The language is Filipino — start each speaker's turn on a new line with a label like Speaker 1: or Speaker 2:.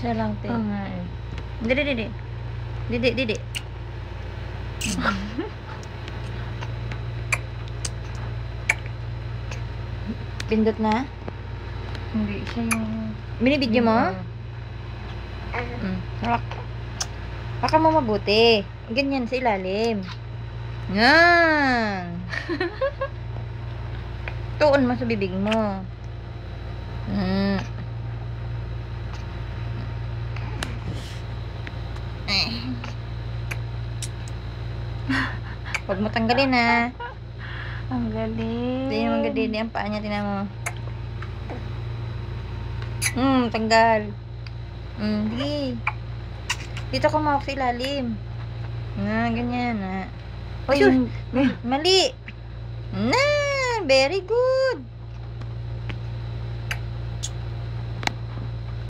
Speaker 1: siya lang, te.
Speaker 2: Oo nga eh.
Speaker 1: Didi. Didi. Pindot na?
Speaker 2: Hindi siya yung...
Speaker 1: Binibidyo mo? Hawak. Baka mo mabuti. Ganyan, sa ilalim. Yan. Tuon mo sa bibig mo. Huwag mo tanggalin, ha.
Speaker 2: Ang galing.
Speaker 1: Hindi naman gadili ang paa niya, tinan mo. Tanggal. Di. Dito ko mawak sa ilalim. Ganyan, ha.
Speaker 2: Uy,
Speaker 1: Mali. Very good.